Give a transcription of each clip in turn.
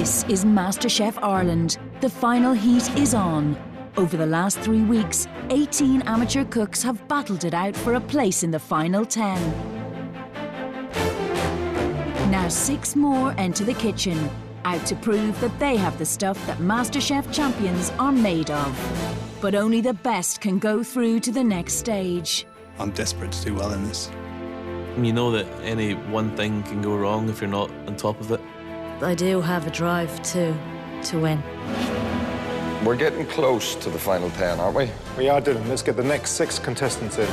This is Masterchef Ireland. The final heat is on. Over the last 3 weeks, 18 amateur cooks have battled it out for a place in the final 10. Now 6 more enter the kitchen, out to prove that they have the stuff that MasterChef champions are made of. But only the best can go through to the next stage. I'm desperate to do well in this. You know that any one thing can go wrong if you're not on top of it. I do have a drive to win. We're getting close to the final 10, aren't we? We are, Dylan. Let's get the next 6 contestants in.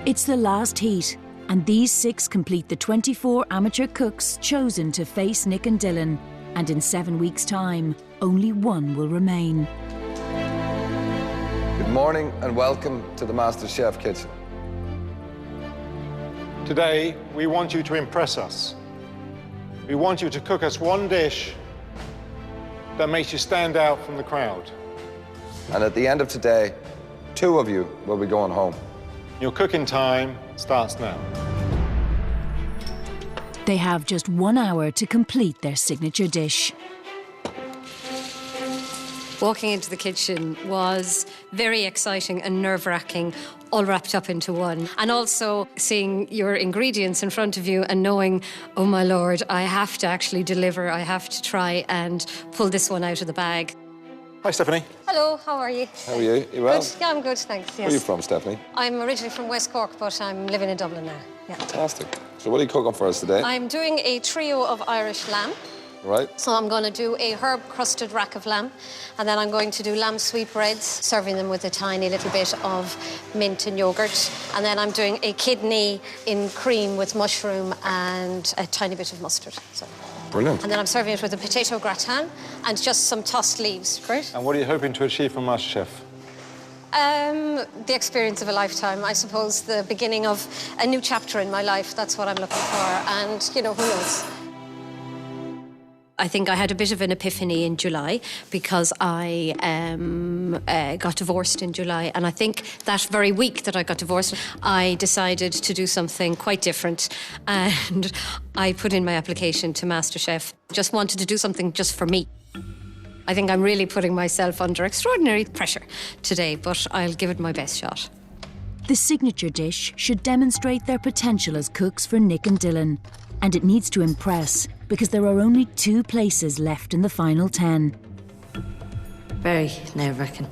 It's the last heat, and these 6 complete the 24 amateur cooks chosen to face Nick and Dylan. And in 7 weeks' time, only one will remain. Good morning and welcome to the MasterChef kitchen. Today, we want you to impress us. We want you to cook us one dish that makes you stand out from the crowd. And at the end of today, 2 of you will be going home. Your cooking time starts now. They have just 1 hour to complete their signature dish. Walking into the kitchen was very exciting and nerve-wracking, all wrapped up into one. And also seeing your ingredients in front of you and knowing, oh my Lord, I have to actually deliver, I have to try and pull this one out of the bag. Hi, Stephanie. Hello, how are you? How are you? You well? Good. Yeah, I'm good, thanks. Yes. Where are you from, Stephanie? I'm originally from West Cork, but I'm living in Dublin now. Yeah. Fantastic. So what are you cooking for us today? I'm doing a trio of Irish lamb. Right. So I'm going to do a herb-crusted rack of lamb, and then I'm going to do lamb sweetbreads, serving them with a tiny little bit of mint and yoghurt. And then I'm doing a kidney in cream with mushroom and a tiny bit of mustard. So. Brilliant. And then I'm serving it with a potato gratin and just some tossed leaves. Great. And what are you hoping to achieve from MasterChef? The experience of a lifetime, I suppose, the beginning of a new chapter in my life. That's what I'm looking for. And, you know, who knows? I think I had a bit of an epiphany in July because I got divorced in July. And I think that very week that I got divorced, I decided to do something quite different. And I put in my application to MasterChef. Just wanted to do something just for me. I think I'm really putting myself under extraordinary pressure today, but I'll give it my best shot. The signature dish should demonstrate their potential as cooks for Nick and Dylan. And it needs to impress, because there are only 2 places left in the final 10. Very nerve-wracking.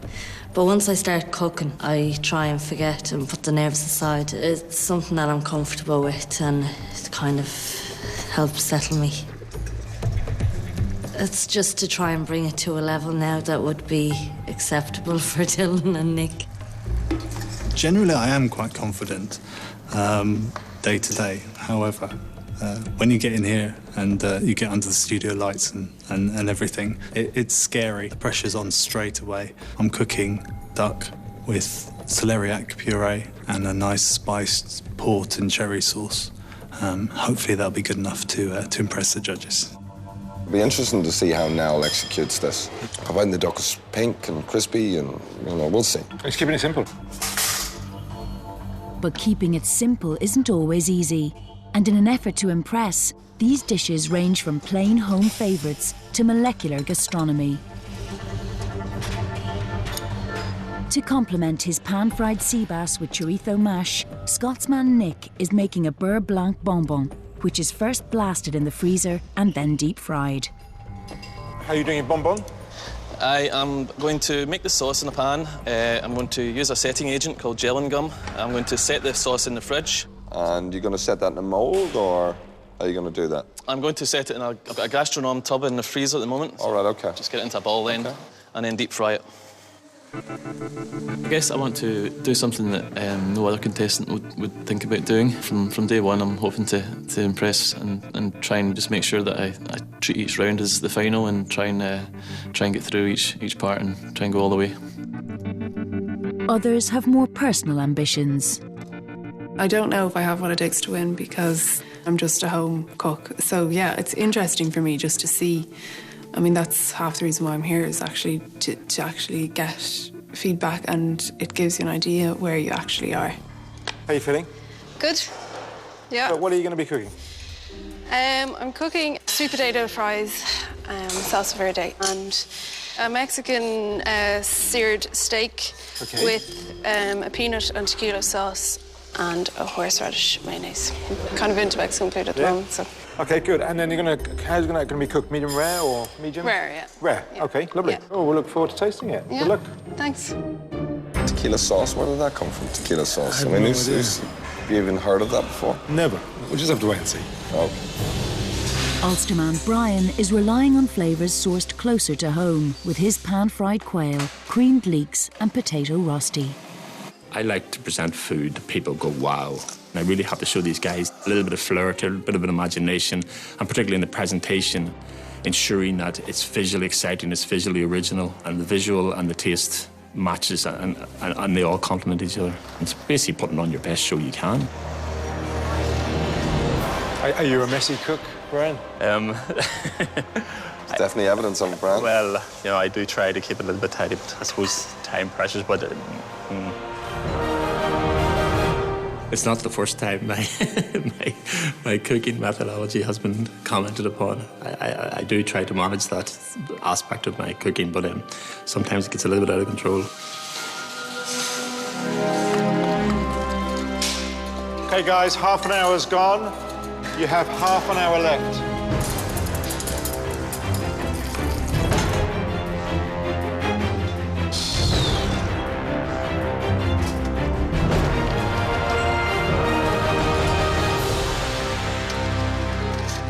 But once I start cooking, I try and forget and put the nerves aside. It's something that I'm comfortable with, and it kind of helps settle me. It's just to try and bring it to a level now that would be acceptable for Dylan and Nick. Generally, I am quite confident day to day. However, when you get in here and you get under the studio lights and everything, it's scary. The pressure's on straight away. I'm cooking duck with celeriac puree and a nice spiced port and cherry sauce. Hopefully that'll be good enough to impress the judges. It'll be interesting to see how Nell executes this. Providing the duck is pink and crispy and, you know, we'll see. He's keeping it simple. But keeping it simple isn't always easy. And in an effort to impress, these dishes range from plain home favourites to molecular gastronomy. To complement his pan-fried sea bass with chorizo mash, Scotsman Nick is making a beurre blanc bonbon, which is first blasted in the freezer and then deep-fried. How are you doing your bonbon? I am going to make the sauce in a pan. I'm going to use a setting agent called gellan gum. I'm going to set the sauce in the fridge. And you're going to set that in a mould, or are you going to do that? I'm going to set it in I've got a gastronome tub in the freezer at the moment. All right, OK. Just get it into a ball then, and then deep fry it. I guess I want to do something that no other contestant would think about doing. From day one, I'm hoping to impress and try and just make sure that I treat each round as the final and try and get through each part and try and go all the way. Others have more personal ambitions. I don't know if I have what it takes to win because I'm just a home cook. So, yeah, it's interesting for me just to see. I mean, that's half the reason why I'm here is actually to actually get feedback, and it gives you an idea where you actually are. How are you feeling? Good. Yeah. So what are you going to be cooking? I'm cooking sweet potato fries, salsa verde, and a Mexican seared steak with a peanut and tequila sauce and a horseradish mayonnaise. I'm kind of into Mexican food at the moment, so. Okay, good. And then how's it going to be cooked? Medium rare or medium? Rare, yeah. Rare. Yeah. Okay, lovely. Yeah. Oh, we'll look forward to tasting it. Yeah. Good luck. Thanks. Tequila sauce, where did that come from? Tequila sauce. I mean, have you even heard of that before? Never. We'll just have to wait and see. Okay. Ulsterman Brian is relying on flavours sourced closer to home with his pan-fried quail, creamed leeks and potato rosti. I like to present food that people go, wow. And I really have to show these guys a little bit of flair, a little bit of an imagination, and particularly in the presentation, ensuring that it's visually exciting, it's visually original, and the visual and the taste matches and they all complement each other. It's basically putting on your best show you can. Are you a messy cook, Brian? It's definitely evidence of it, Brian. Well, you know, I do try to keep it a little bit tidy, but I suppose time pressures, but it's not the first time my cooking methodology has been commented upon. I do try to manage that aspect of my cooking, but sometimes it gets a little bit out of control. Okay, guys, half an hour's gone. You have half an hour left.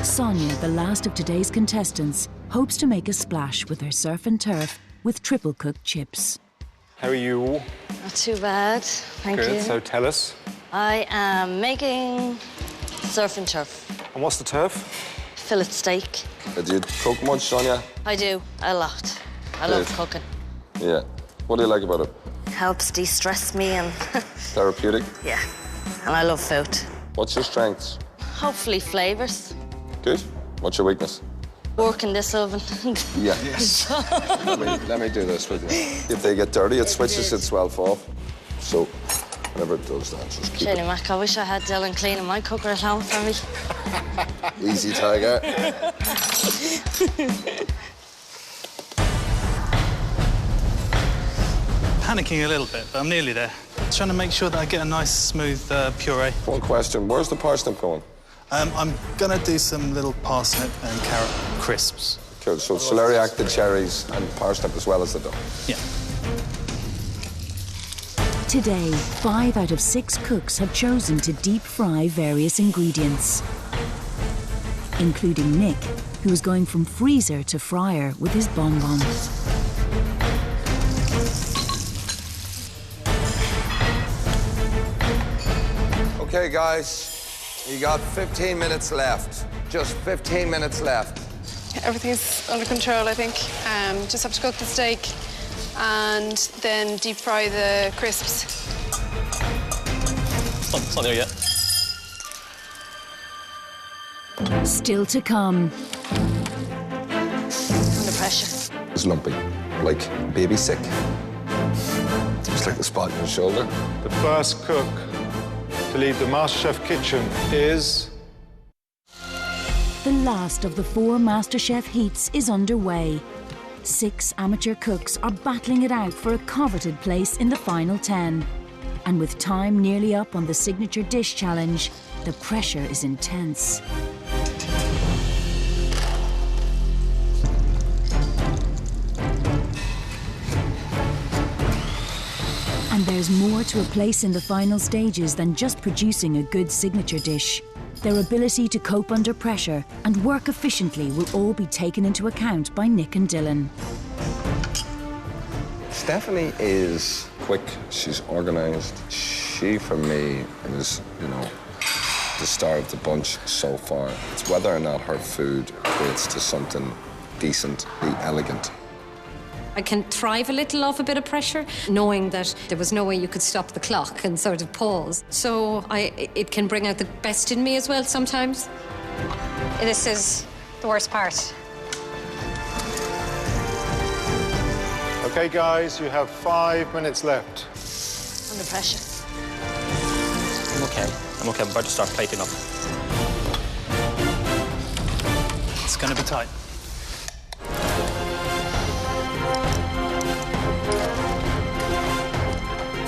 Sonia, the last of today's contestants, hopes to make a splash with her surf and turf with triple cooked chips. How are you? Not too bad, thank Good. you. So tell us. I am making surf and turf. And what's the turf? Fillet steak. Do you cook much, Sonia? I do, a lot. I love cooking. Yeah. What do you like about it? Helps de-stress me and Therapeutic? yeah, and I love food. What's your strengths? Hopefully flavours. Good. What's your weakness? Work in this oven. Yeah. Yes. let me do this with you. If they get dirty, it switches its 12 off. So whenever it does that, just keep Jenny Mac, I wish I had Dylan cleaning my cooker at home for me. it easy, Tiger. Panicking a little bit, but I'm nearly there. Trying to make sure that I get a nice, smooth puree. One question. Where's the parsnip going? I'm going to do some little parsnip and carrot crisps. Cool. So celeriac, the cherries, and parsnip as well as the dough. Yeah. Today, 5 out of 6 cooks have chosen to deep fry various ingredients, including Nick, who is going from freezer to fryer with his bonbons. Okay, guys. You got 15 minutes left. Just 15 minutes left. Everything's under control, I think. Just have to cook the steak and then deep fry the crisps. It's not there yet. Still to come. Under pressure. It's lumpy, like baby sick. Just like the spot in your shoulder. The first cook to leave the Masterchef kitchen is... The last of the 4 Masterchef heats is underway. 6 amateur cooks are battling it out for a coveted place in the final 10. And with time nearly up on the signature dish challenge, the pressure is intense. And there's more to a place in the final stages than just producing a good signature dish. Their ability to cope under pressure and work efficiently will all be taken into account by Nick and Dylan. Stephanie is quick, she's organised. She, for me, is, the star of the bunch so far. It's whether or not her food equates to something decently elegant. I can thrive a little off a bit of pressure, knowing that there was no way you could stop the clock and sort of pause. So it can bring out the best in me as well sometimes. This is the worst part. Okay, guys, you have 5 minutes left. Under pressure. I'm okay. I'm about to start plating up. It's going to be tight.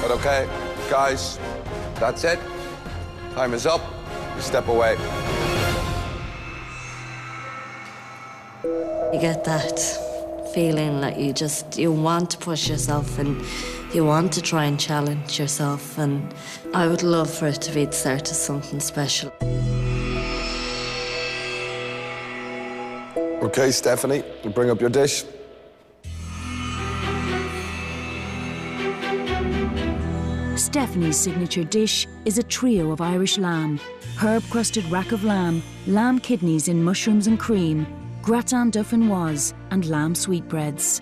But okay, guys, that's it. Time is up. You step away. You get that feeling that you want to push yourself and you want to try and challenge yourself, and I would love for it to be the start of something special. Okay, Stephanie, you bring up your dish. Stephanie's signature dish is a trio of Irish lamb, herb-crusted rack of lamb, lamb kidneys in mushrooms and cream, gratin dauphinoise and lamb sweetbreads.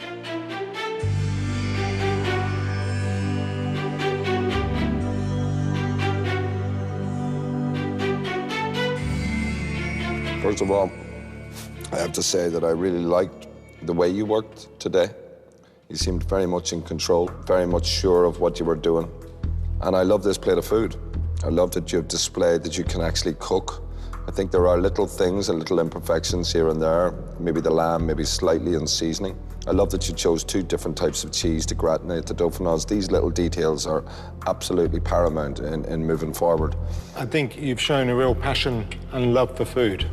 First of all, I have to say that I really liked the way you worked today. You seemed very much in control, very much sure of what you were doing. And I love this plate of food. I love that you've displayed that you can actually cook. I think there are little things and little imperfections here and there. Maybe the lamb, maybe slightly in seasoning. I love that you chose 2 different types of cheese to gratinate the dauphinoise. These little details are absolutely paramount in moving forward. I think you've shown a real passion and love for food.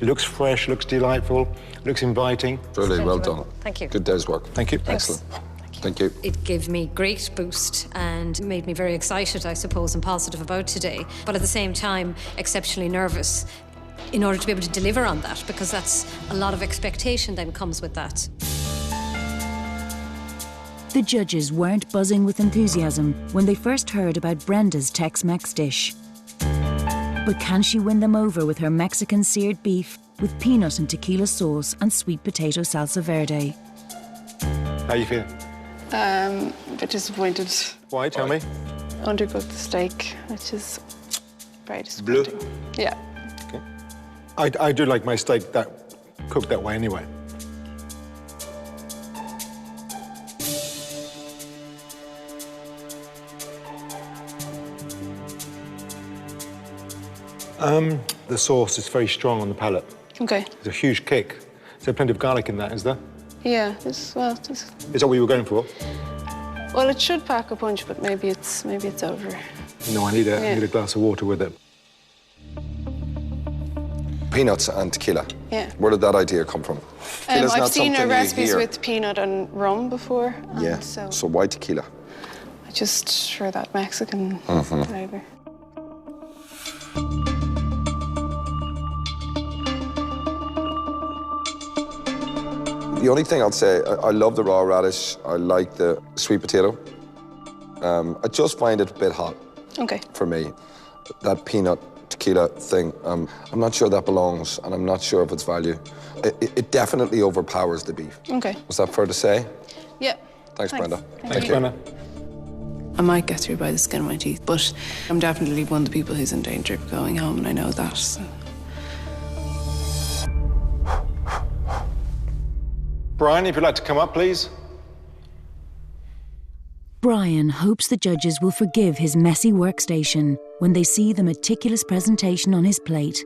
It looks fresh, looks delightful, looks inviting. Really well done. Thank you. Good day's work. Thank you. Excellent. Thank you. It gave me great boost and made me very excited, I suppose, and positive about today. But at the same time, exceptionally nervous in order to be able to deliver on that, because that's a lot of expectation then comes with that. The judges weren't buzzing with enthusiasm when they first heard about Brenda's Tex-Mex dish. But can she win them over with her Mexican seared beef with peanut and tequila sauce and sweet potato salsa verde? How you feeling? A bit disappointed. Why? Tell me. Undercooked steak, which is very disappointing. Bleu. Yeah. Okay. I do like my steak cooked that way anyway. The sauce is very strong on the palate. Okay. It's a huge kick. Is there plenty of garlic in that, is there? Yeah, Is that what you were going for? well, it should pack a punch, but maybe it's over. No, I need a glass of water with it. Peanuts and tequila. Yeah. Where did that idea come from? Tequila's I've not seen something you recipes hear. with peanut and rum before. And Yeah. So why tequila? just for that Mexican flavor. The only thing I'll say, I love the raw radish. I like the sweet potato. I just find it a bit hot. Okay. For me. That peanut tequila thing, I'm not sure that belongs, and I'm not sure of its value. It definitely overpowers the beef. Okay. Was that fair to say? Yeah. Thanks. Brenda. Thanks, Brenda. I might get through by the skin of my teeth, but I'm definitely one of the people who's in danger of going home, and I know that. So. Brian, if you'd like to come up, please. Brian hopes the judges will forgive his messy workstation when they see the meticulous presentation on his plate.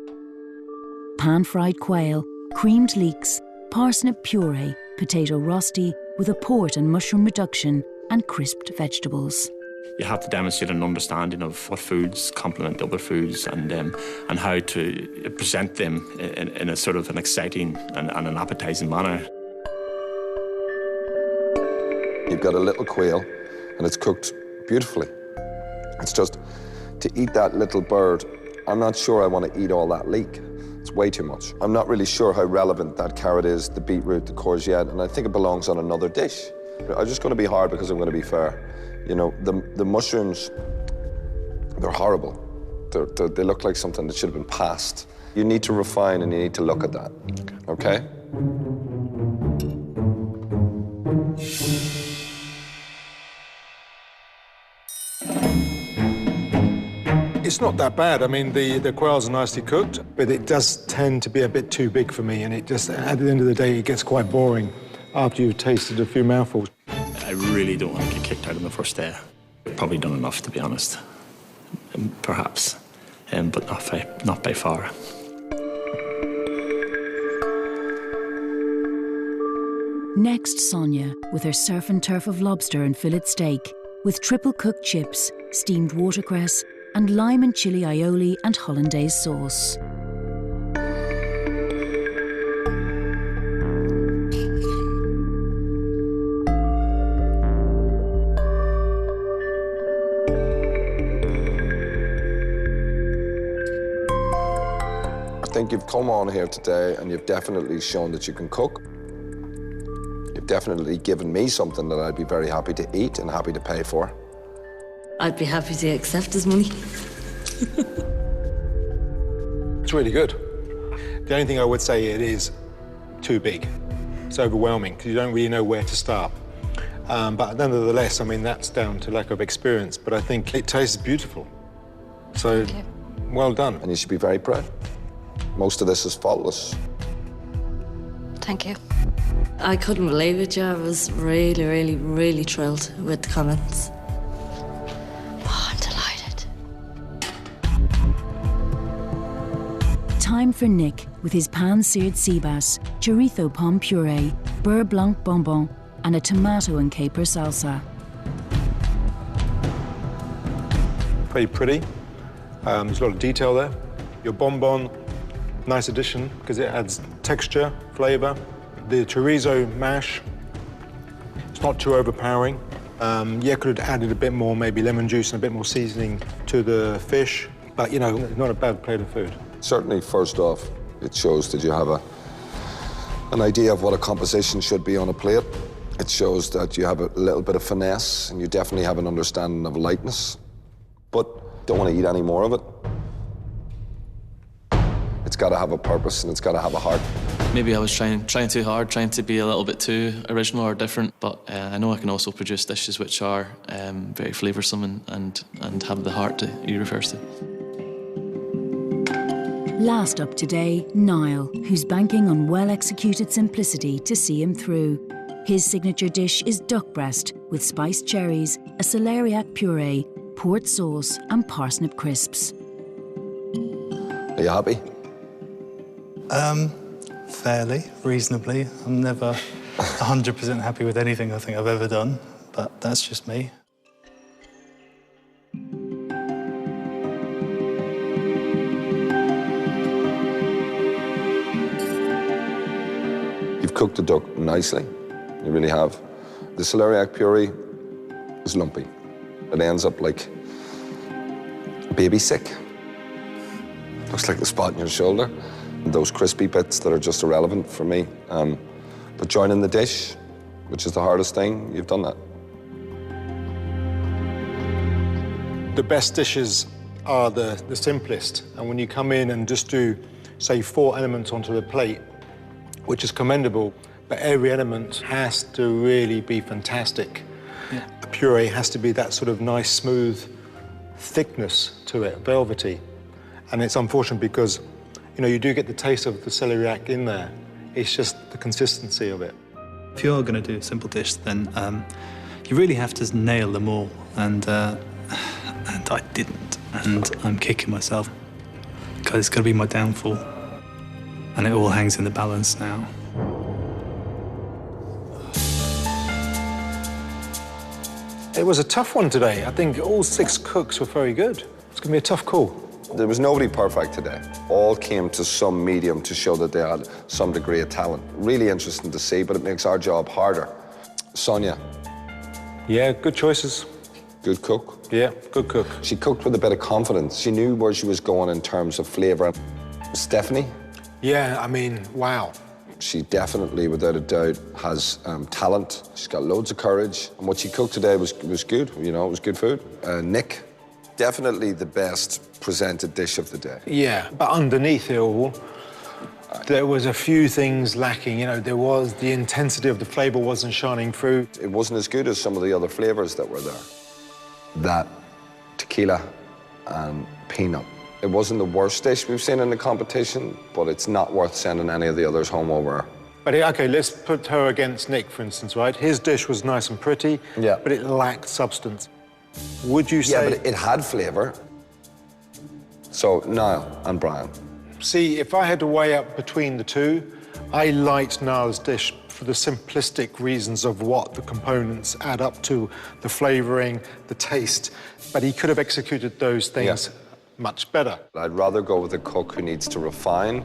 Pan-fried quail, creamed leeks, parsnip puree, potato rosti with a port and mushroom reduction, and crisped vegetables. You have to demonstrate an understanding of what foods complement other foods and how to present them in a sort of an exciting and an appetising manner. You've got a little quail, and it's cooked beautifully. It's just, to eat that little bird, I'm not sure I want to eat all that leek. It's way too much. I'm not really sure how relevant that carrot is, the beetroot, the courgette, and I think it belongs on another dish. I'm just going to be hard because I'm going to be fair. You know, the mushrooms, they're horrible. They look like something that should have been passed. You need to refine and you need to look at that, okay? It's not that bad. I mean, the quails are nicely cooked, but it does tend to be a bit too big for me, and it just, at the end of the day, it gets quite boring after you've tasted a few mouthfuls. I really don't want to get kicked out on the first day. I've probably done enough, to be honest, perhaps, but not by far. Next, Sonia, with her surf and turf of lobster and fillet steak, with triple cooked chips, steamed watercress, and lime and chili aioli and hollandaise sauce. I think you've come on here today and you've definitely shown that you can cook. You've definitely given me something that I'd be very happy to eat and happy to pay for. I'd be happy to accept his money. It's really good. The only thing I would say, it is too big. It's overwhelming because you don't really know where to start. But nonetheless, I mean, that's down to lack of experience, but I think it tastes beautiful. So, well done. And you should be very proud. Most of this is faultless. Thank you. I couldn't believe it, yeah. I was really, really, really thrilled with the comments. Oh, I'm delighted. Time for Nick with his pan-seared sea bass, chorizo palm puree, beurre blanc bonbon, and a tomato and caper salsa. Very pretty. There's a lot of detail there. Your bonbon, nice addition because it adds texture, flavour. The chorizo mash, it's not too overpowering. Yeah, could have added a bit more, maybe lemon juice and a bit more seasoning to the fish, but you know, not a bad plate of food. Certainly, first off, it shows that you have an idea of what a composition should be on a plate. It shows that you have a little bit of finesse and you definitely have an understanding of lightness, but don't want to eat any more of it. It's got to have a purpose and it's got to have a heart. Maybe I was trying too hard, trying to be a little bit too original or different, but I know I can also produce dishes which are very flavoursome and have the heart that you refers to. Last up today, Niall, who's banking on well-executed simplicity to see him through. His signature dish is duck breast with spiced cherries, a celeriac puree, port sauce and parsnip crisps. Are you happy? Fairly, reasonably. I'm never 100% happy with anything I think I've ever done, but that's just me. You've cooked the duck nicely, you really have. The celeriac puree is lumpy. It ends up like baby sick. Looks like the spot in your shoulder. Those crispy bits that are just irrelevant for me. But joining the dish, which is the hardest thing, you've done that. The best dishes are the simplest, and when you come in and just do, say, 4 elements onto the plate, which is commendable, but every element has to really be fantastic. Yeah. The puree has to be that sort of nice, smooth thickness to it, velvety. And it's unfortunate because, you know, you do get the taste of the celeriac in there. It's just the consistency of it. If you're going to do a simple dish, then you really have to nail them all, and I didn't, and I'm kicking myself because it's going to be my downfall, and it all hangs in the balance now. It was a tough one today. I think all 6 cooks were very good. It's going to be a tough call. There was nobody perfect today. All came to some medium to show that they had some degree of talent. Really interesting to see, but it makes our job harder. Sonia. Yeah, good choices. Good cook. Yeah, good cook. She cooked with a bit of confidence. She knew where she was going in terms of flavour. Stephanie? Yeah, I mean, wow. She definitely, without a doubt, has talent. She's got loads of courage. And what she cooked today was good, you know, it was good food. Nick, definitely the best presented dish of the day. Yeah, but underneath it all, there was a few things lacking. You know, there was the intensity of the flavour wasn't shining through. It wasn't as good as some of the other flavours that were there. That tequila and peanut. It wasn't the worst dish we've seen in the competition, but it's not worth sending any of the others home over But okay, let's put her against Nick, for instance, right? His dish was nice and pretty, but it lacked substance. Would you say... Yeah, but it had flavour. So, Niall and Brian. See, if I had to weigh up between the two, I liked Niall's dish for the simplistic reasons of what the components add up to, the flavouring, the taste. But he could have executed those things much better. I'd rather go with a cook who needs to refine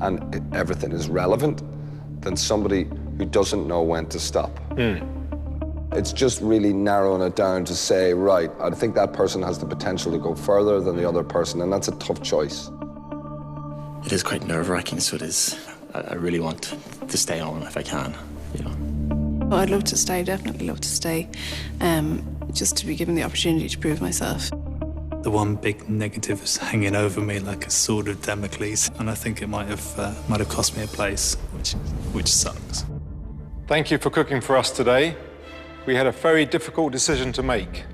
and everything is relevant than somebody who doesn't know when to stop. It's just really narrowing it down to say, right, I think that person has the potential to go further than the other person, and that's a tough choice. It is quite nerve-wracking, so it is. I really want to stay on if I can, you know. Well, I'd love to stay, definitely love to stay, just to be given the opportunity to prove myself. The one big negative is hanging over me like a sword of Damocles, and I think it might have cost me a place, which sucks. Thank you for cooking for us today. We had a very difficult decision to make.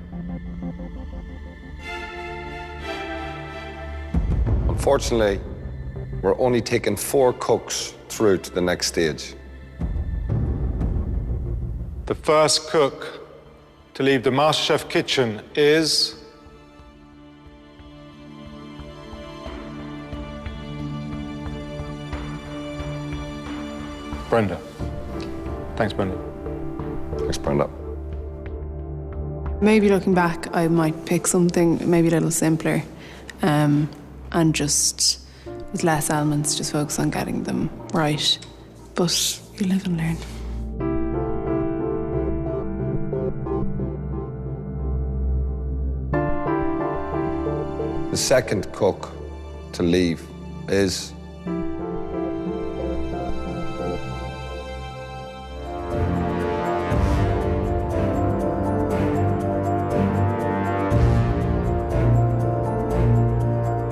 Unfortunately, we're only taking 4 cooks through to the next stage. The first cook to leave the MasterChef kitchen is... Brenda. Thanks, Brenda. Thanks, Brenda. Maybe looking back, I might pick something maybe a little simpler, and just with less elements, just focus on getting them right. But you live and learn. The second cook to leave is...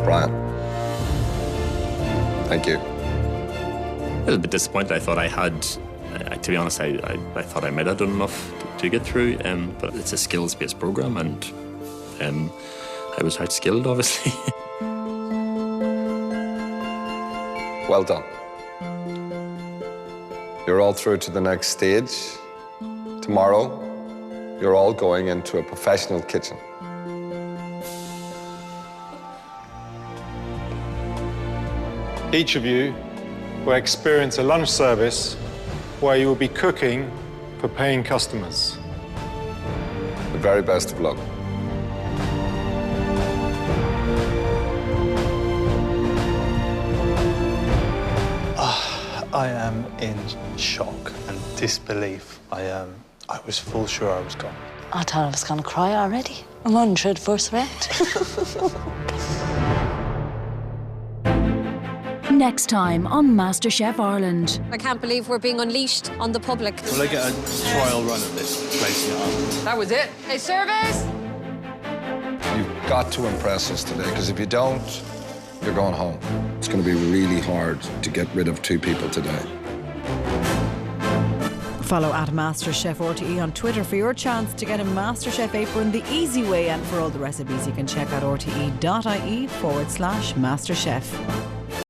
Brian. Thank you. A little bit disappointed. I thought I had, to be honest, I thought I might have done enough to get through, but it's a skills-based programme, and I was outskilled, obviously. Well done. You're all through to the next stage. Tomorrow, you're all going into a professional kitchen. Each of you will experience a lunch service where you will be cooking for paying customers. The very best of luck. I am in shock and disbelief. I was full sure I was gone. I thought I was going to cry already. I'm on through the first round. Next time on MasterChef Ireland. I can't believe we're being unleashed on the public. Will I get a trial run at this place in Ireland? That was it. Hey, service! You've got to impress us today, because if you don't, you're going home. It's going to be really hard to get rid of 2 people today. Follow at MasterChef RTE on Twitter for your chance to get a MasterChef apron the easy way, and for all the recipes you can check out rte.ie/MasterChef.